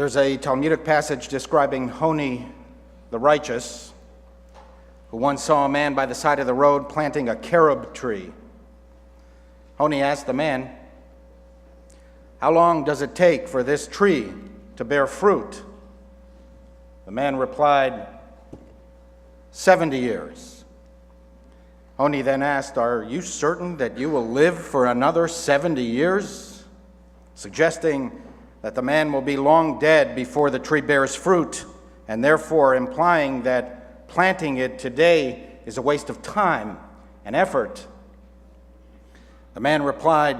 There's a Talmudic passage describing Honi the righteous, who once saw a man by the side of the road planting a carob tree. Honi asked the man, "How long does it take for this tree to bear fruit?" The man replied, 70 years. Honi then asked, "Are you certain that you will live for another 70 years?" Suggesting that the man will be long dead before the tree bears fruit, and therefore implying that planting it today is a waste of time and effort. The man replied,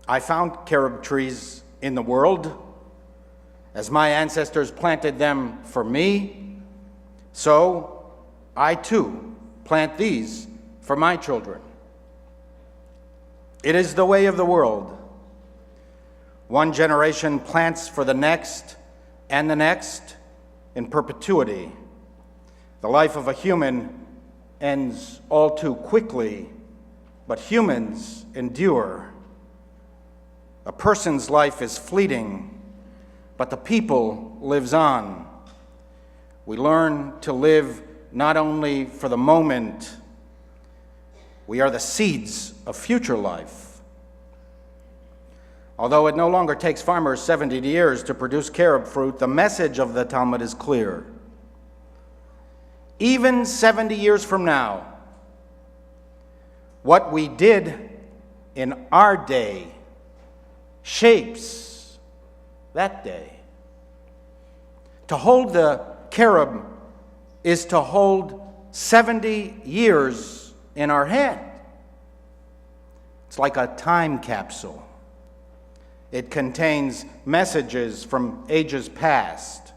"I found carob trees in the world. As my ancestors planted them for me, so I too plant these for my children." It is the way of the world. One generation plants for the next and the next in perpetuity. The life of a human ends all too quickly, but humans endure. A person's life is fleeting, but the people lives on. We learn to live not only for the moment, we are the seeds of future life. Although it no longer takes farmers 70 years to produce carob fruit, the message of the Talmud is clear. Even 70 years from now, what we did in our day shapes that day. To hold the carob is to hold 70 years in our hand. It's like a time capsule. It contains messages from ages past.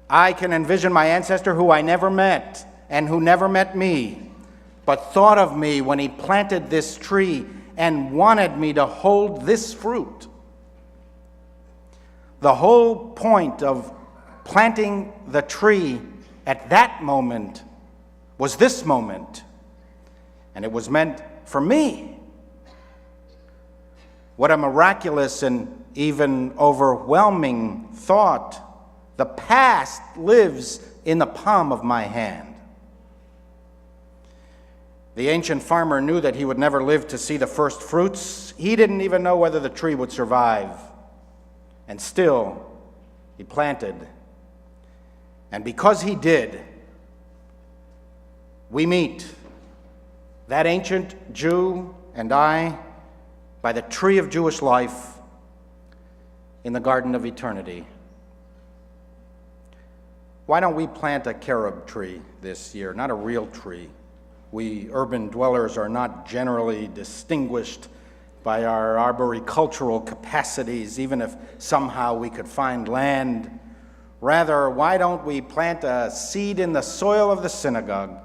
I can envision my ancestor who I never met and who never met me, but thought of me when he planted this tree and wanted me to hold this fruit. The whole point of planting the tree at that moment was this moment, and it was meant for me. What a miraculous and even overwhelming thought. The past lives in the palm of my hand. The ancient farmer knew that he would never live to see the first fruits. He didn't even know whether the tree would survive. And still, he planted. And because he did, we meet, that ancient Jew and I, by the tree of Jewish life in the Garden of Eternity. Why don't we plant a carob tree this year, not a real tree? We urban dwellers are not generally distinguished by our arboricultural capacities, even if somehow we could find land. Rather, why don't we plant a seed in the soil of the synagogue,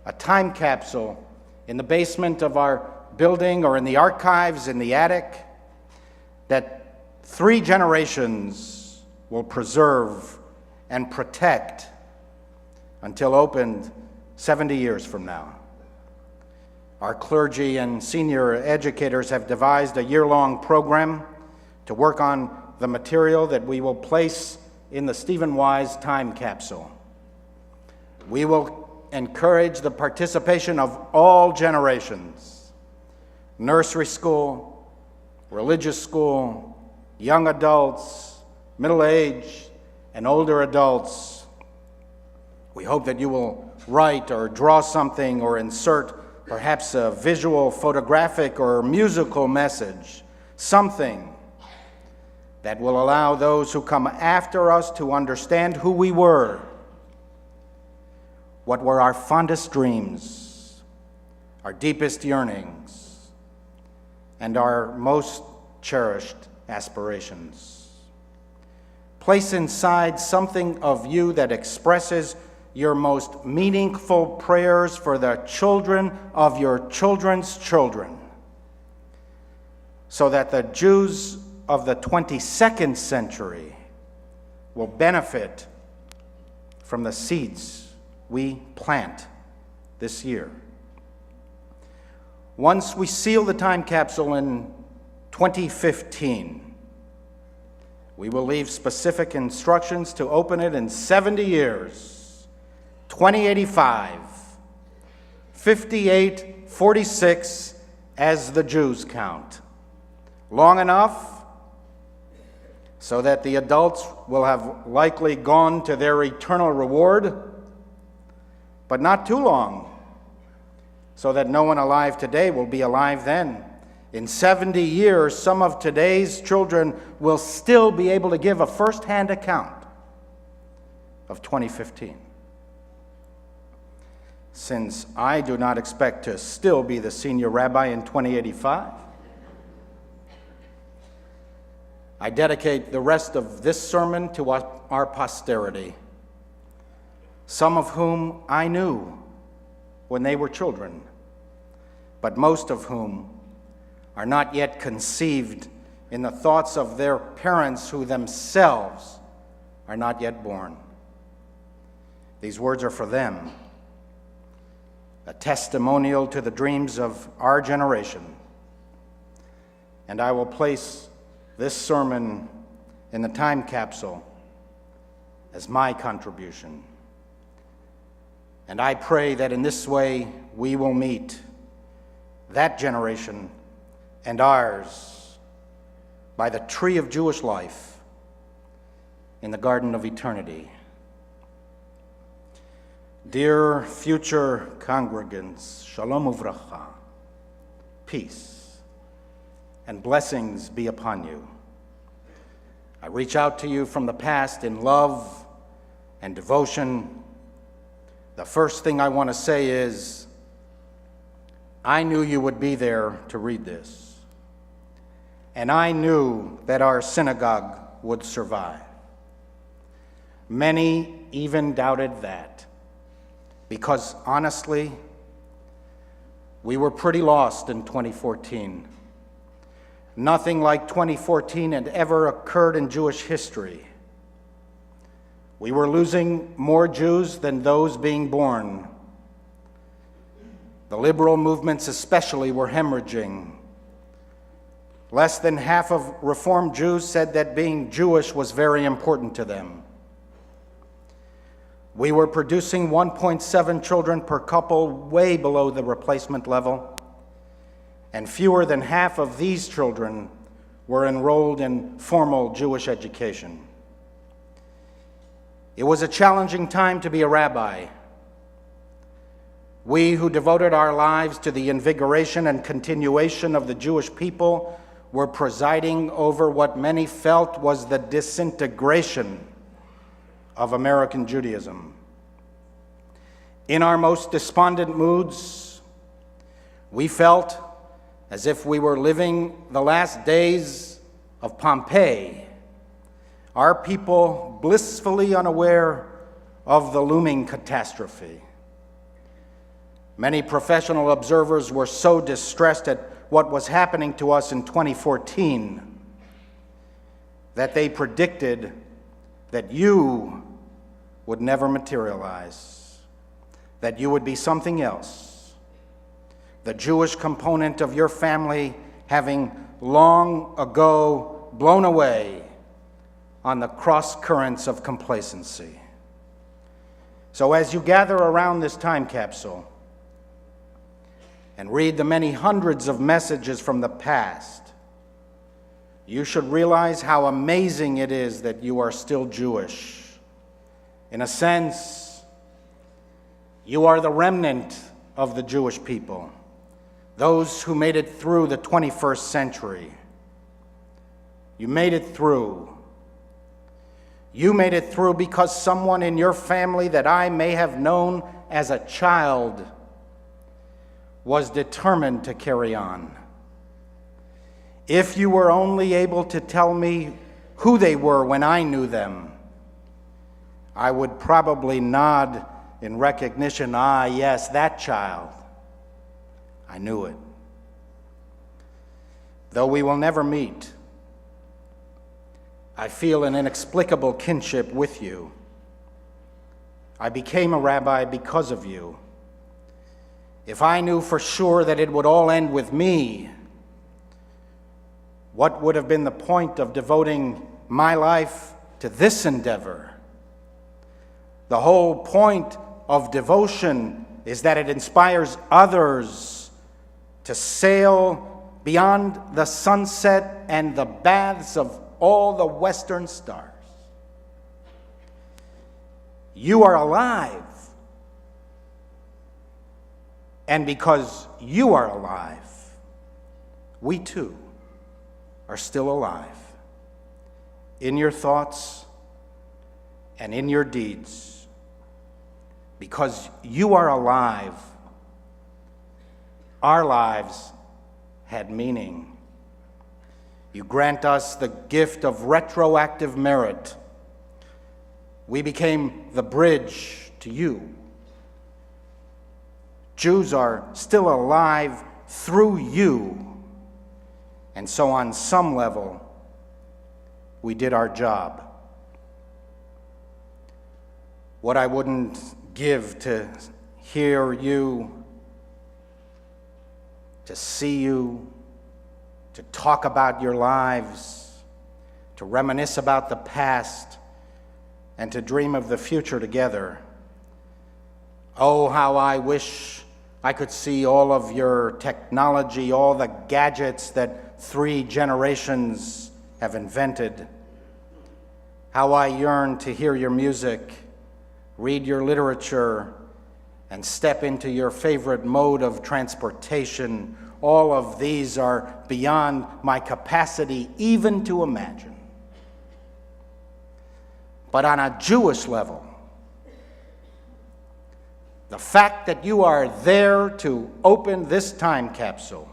a time capsule in the basement of our building or in the archives in the attic, that 3 generations will preserve and protect until opened 70 years from now. Our clergy and senior educators have devised a year-long program to work on the material that we will place in the Stephen Wise Time Capsule. We will encourage the participation of all generations: nursery school, religious school, young adults, middle-aged, and older adults. We hope that you will write or draw something or insert perhaps a visual, photographic, or musical message, something that will allow those who come after us to understand who we were, what were our fondest dreams, our deepest yearnings, and our most cherished aspirations. Place inside something of you that expresses your most meaningful prayers for the children of your children's children, so that the Jews of the 22nd century will benefit from the seeds we plant this year. Once we seal the time capsule in 2015, we will leave specific instructions to open it in 70 years, 2085, 5846 as the Jews count. Long enough so that the adults will have likely gone to their eternal reward, but not too long so that no one alive today will be alive then. In 70 years, some of today's children will still be able to give a first-hand account of 2015. Since I do not expect to still be the senior rabbi in 2085, I dedicate the rest of this sermon to our posterity, some of whom I knew when they were children, but most of whom are not yet conceived in the thoughts of their parents who themselves are not yet born. These words are for them, a testimonial to the dreams of our generation. And I will place this sermon in the Time Capsule as my contribution. And I pray that in this way we will meet that generation and ours by the tree of Jewish life in the garden of eternity. Dear future congregants, shalom uvracha, peace and blessings be upon you. I reach out to you from the past in love and devotion. The first thing I want to say is, I knew you would be there to read this. And I knew that our synagogue would survive. Many even doubted that, because honestly, we were pretty lost in 2014. Nothing like 2014 had ever occurred in Jewish history. We were losing more Jews than those being born. The liberal movements especially were hemorrhaging. Less than half of Reformed Jews said that being Jewish was very important to them. We were producing 1.7 children per couple, way below the replacement level, and fewer than half of these children were enrolled in formal Jewish education. It was a challenging time to be a rabbi. We who devoted our lives to the invigoration and continuation of the Jewish people were presiding over what many felt was the disintegration of American Judaism. In our most despondent moods, we felt as if we were living the last days of Pompeii, our people blissfully unaware of the looming catastrophe. Many professional observers were so distressed at what was happening to us in 2014 that they predicted that you would never materialize, that you would be something else, the Jewish component of your family having long ago blown away on the cross currents of complacency. So as you gather around this time capsule and read the many hundreds of messages from the past, you should realize how amazing it is that you are still Jewish. In a sense, you are the remnant of the Jewish people, those who made it through the 21st century. You made it through. You made it through because someone in your family that I may have known as a child was determined to carry on. If you were only able to tell me who they were when I knew them, I would probably nod in recognition. Ah, yes, that child. I knew it. Though we will never meet, I feel an inexplicable kinship with you. I became a rabbi because of you. If I knew for sure that it would all end with me, what would have been the point of devoting my life to this endeavor. The whole point of devotion is that it inspires others to sail beyond the sunset and the baths of all the western stars. You are alive. And because you are alive, we too are still alive in your thoughts and in your deeds. Because you are alive, our lives had meaning. You grant us the gift of retroactive merit. We became the bridge to you. Jews are still alive through you. And so on some level, we did our job. What I wouldn't give to hear you, to see you, to talk about your lives, to reminisce about the past, and to dream of the future together. Oh, how I wish I could see all of your technology, all the gadgets that 3 generations have invented. How I yearn to hear your music, read your literature, and step into your favorite mode of transportation. All of these are beyond my capacity even to imagine. But on a Jewish level, the fact that you are there to open this time capsule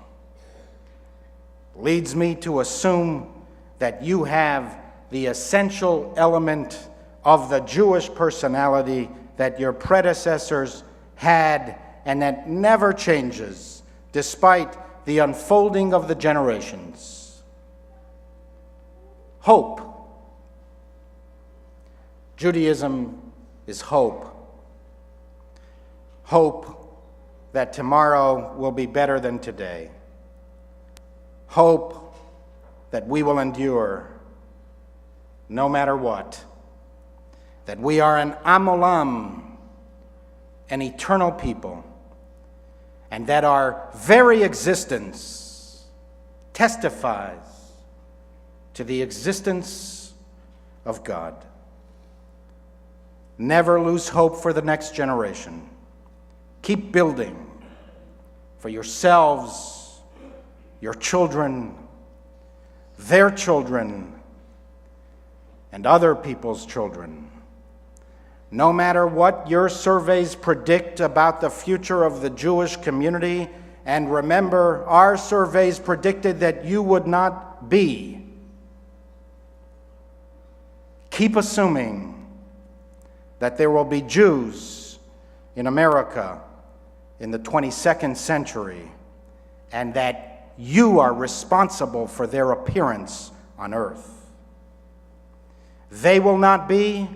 leads me to assume that you have the essential element of the Jewish personality that your predecessors had and that never changes despite the unfolding of the generations. Hope. Judaism is hope. Hope that tomorrow will be better than today. Hope that we will endure no matter what. That we are an Amolam, an eternal people, and that our very existence testifies to the existence of God. Never lose hope for the next generation. Keep building for yourselves, your children, their children, and other people's children. No matter what your surveys predict about the future of the Jewish community, and remember, our surveys predicted that you would not be. Keep assuming that there will be Jews in America in the 22nd century, and that you are responsible for their appearance on earth. They will not be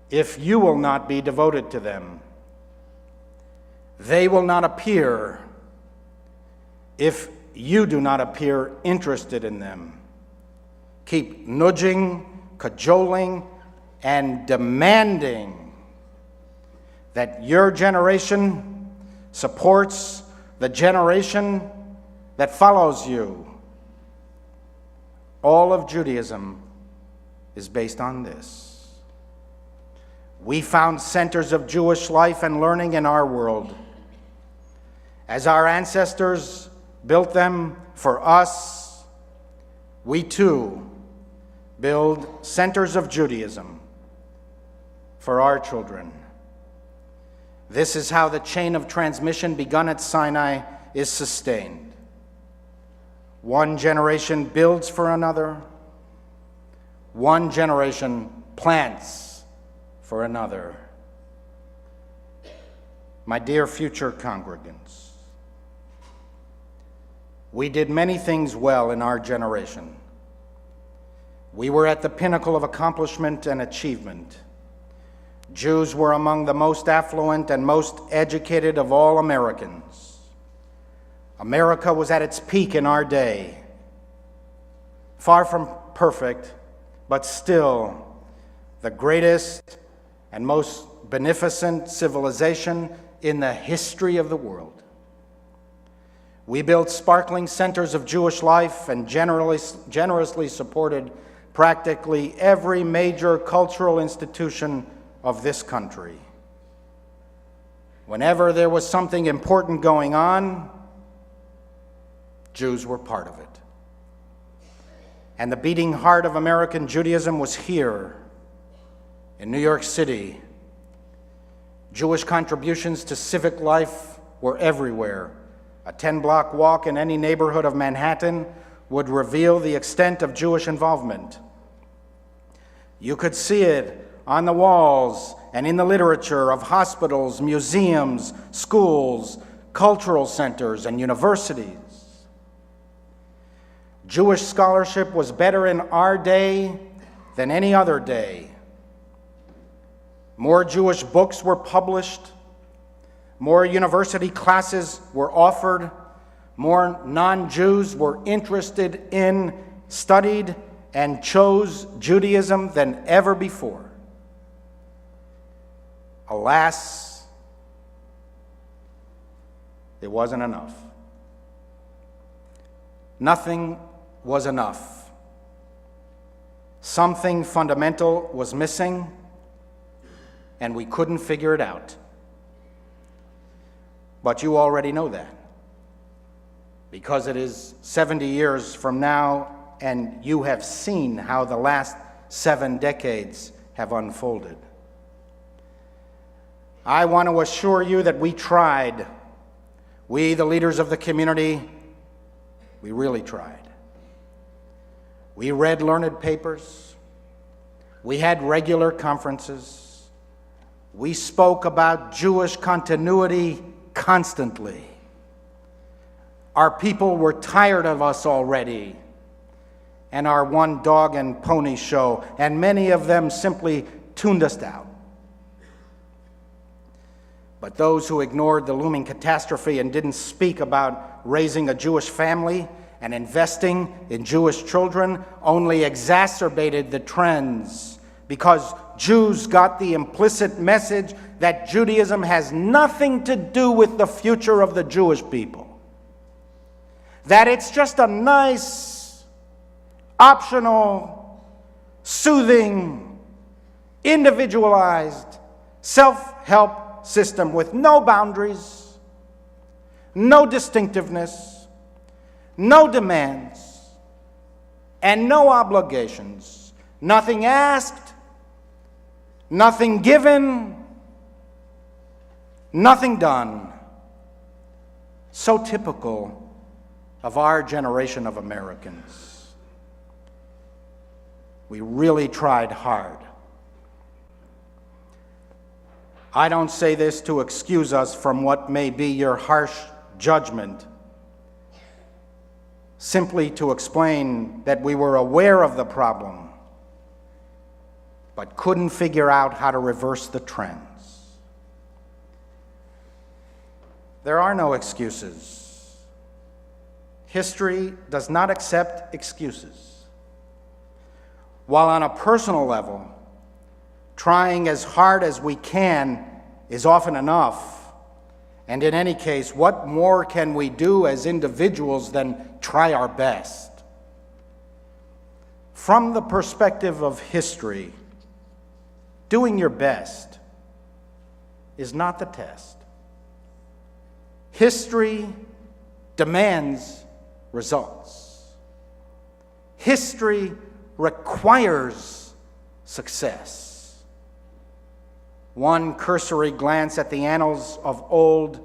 if you will not be devoted to them. They will not appear if you do not appear interested in them. Keep nudging, cajoling, and demanding that your generation supports the generation that follows you. All of Judaism is based on this. We found centers of Jewish life and learning in our world. As our ancestors built them for us, we too build centers of Judaism for our children. This is how the chain of transmission begun at Sinai is sustained. One generation builds for another. One generation plants for another. My dear future congregants, we did many things well in our generation. We were at the pinnacle of accomplishment and achievement. Jews were among the most affluent and most educated of all Americans. America was at its peak in our day. Far from perfect, but still the greatest and most beneficent civilization in the history of the world. We built sparkling centers of Jewish life and generously supported practically every major cultural institution of this country. Whenever there was something important going on, Jews were part of it. And the beating heart of American Judaism was here, in New York City. Jewish contributions to civic life were everywhere. A 10-block walk in any neighborhood of Manhattan would reveal the extent of Jewish involvement. You could see it on the walls and in the literature of hospitals, museums, schools, cultural centers, and universities. Jewish scholarship was better in our day than any other day. More Jewish books were published, more university classes were offered, more non-Jews were interested in, studied, and chose Judaism than ever before. Alas, it wasn't enough. Nothing was enough. Something fundamental was missing, and we couldn't figure it out. But you already know that, because it is 70 years from now, and you have seen how the last 7 decades have unfolded. I want to assure you that we tried. We, the leaders of the community, we really tried. We read learned papers. We had regular conferences. We spoke about Jewish continuity constantly. Our people were tired of us already and our one dog and pony show, and many of them simply tuned us out. But those who ignored the looming catastrophe and didn't speak about raising a Jewish family and investing in Jewish children only exacerbated the trends, because Jews got the implicit message that Judaism has nothing to do with the future of the Jewish people. That it's just a nice, optional, soothing, individualized, self-help system with no boundaries, no distinctiveness, no demands, and no obligations. Nothing asked, nothing given, nothing done. So typical of our generation of Americans. We really tried hard. I don't say this to excuse us from what may be your harsh judgment, simply to explain that we were aware of the problem, but couldn't figure out how to reverse the trends. There are no excuses. History does not accept excuses. While on a personal level, trying as hard as we can is often enough, and in any case, what more can we do as individuals than try our best? From the perspective of history, doing your best is not the test. History demands results. History requires success. One cursory glance at the annals of old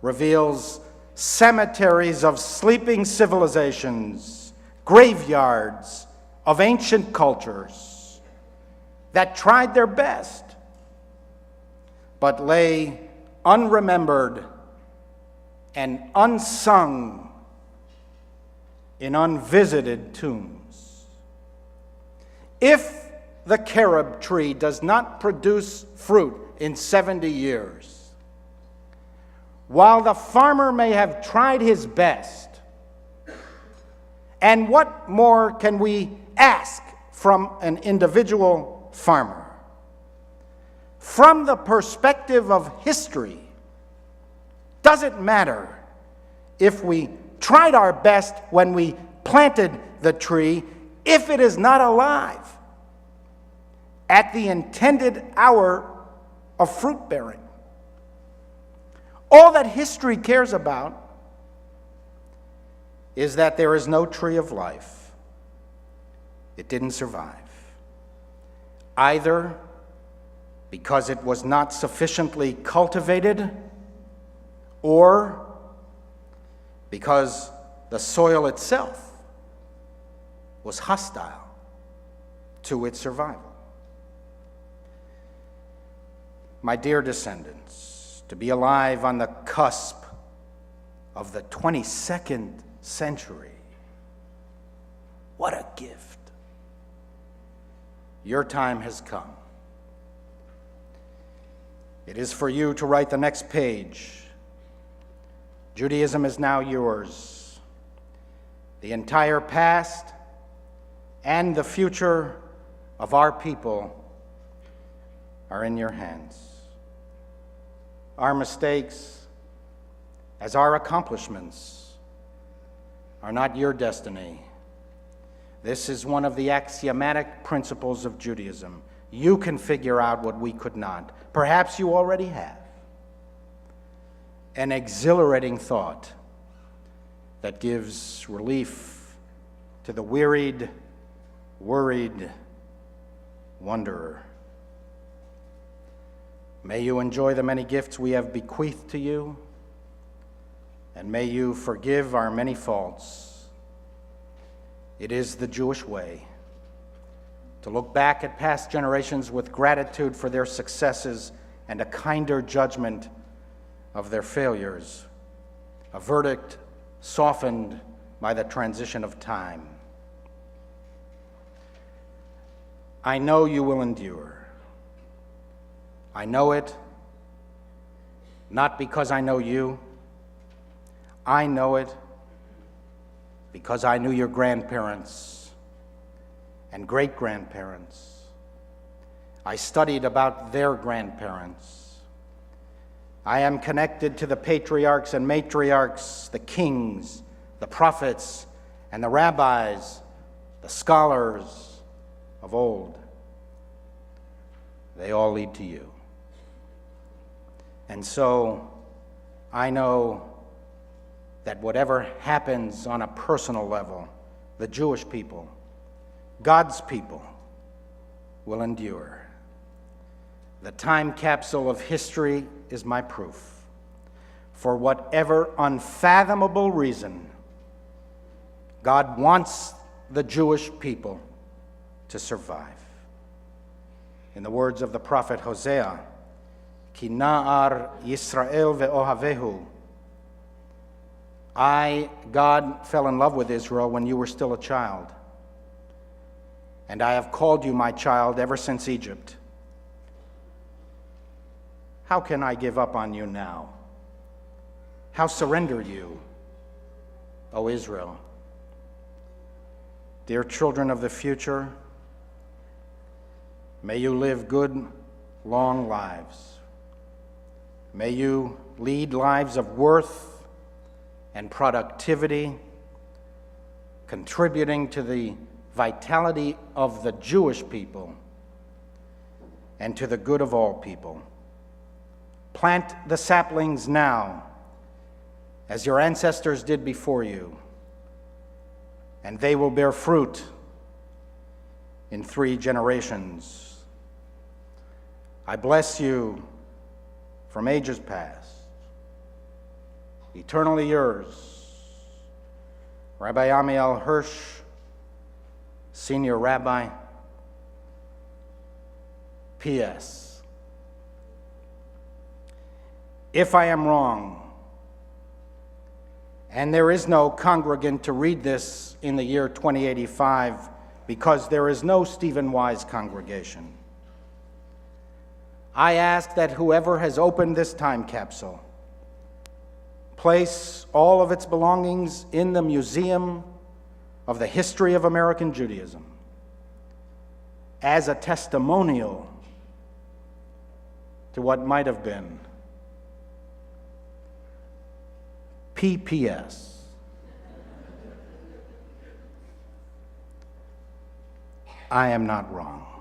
reveals cemeteries of sleeping civilizations, graveyards of ancient cultures that tried their best, but lay unremembered and unsung in unvisited tombs. If the carob tree does not produce fruit in 70 years, while the farmer may have tried his best, and what more can we ask from an individual farmer, from the perspective of history, does it matter if we tried our best when we planted the tree if it is not alive at the intended hour of fruit bearing? All that history cares about is that there is no tree of life. It didn't survive, either because it was not sufficiently cultivated or because the soil itself was hostile to its survival. My dear descendants, to be alive on the cusp of the 22nd century, what a gift. Your time has come. It is for you to write the next page. Judaism is now yours. The entire past and the future of our people are in your hands. Our mistakes, as our accomplishments, are not your destiny. This is one of the axiomatic principles of Judaism. You can figure out what we could not. Perhaps you already have. An exhilarating thought that gives relief to the wearied, worried wanderer. May you enjoy the many gifts we have bequeathed to you, and may you forgive our many faults. It is the Jewish way to look back at past generations with gratitude for their successes and a kinder judgment of their failures, a verdict softened by the transition of time. I know you will endure. I know it, not because I know you. I know it because I knew your grandparents and great-grandparents. I studied about their grandparents. I am connected to the patriarchs and matriarchs, the kings, the prophets, and the rabbis, the scholars of old. They all lead to you. And so I know that whatever happens on a personal level, the Jewish people, God's people, will endure. The time capsule of history is my proof. For whatever unfathomable reason, God wants the Jewish people to survive. In the words of the prophet Hosea, Ki na'ar Yisrael ve'ohavehu. I, God, fell in love with Israel when you were still a child. And I have called you my child ever since Egypt. How can I give up on you now? How surrender you, O Israel? Dear children of the future, may you live good, long lives. May you lead lives of worth and productivity, contributing to the vitality of the Jewish people and to the good of all people. Plant the saplings now, as your ancestors did before you, and they will bear fruit in 3 generations. I bless you from ages past. Eternally yours, Rabbi Ammiel Hirsch, Senior Rabbi. P.S. If I am wrong, and there is no congregant to read this in the year 2085 because there is no Stephen Wise congregation, I ask that whoever has opened this time capsule place all of its belongings in the Museum of the History of American Judaism. as a testimonial to what might have been. PPS. I am not wrong.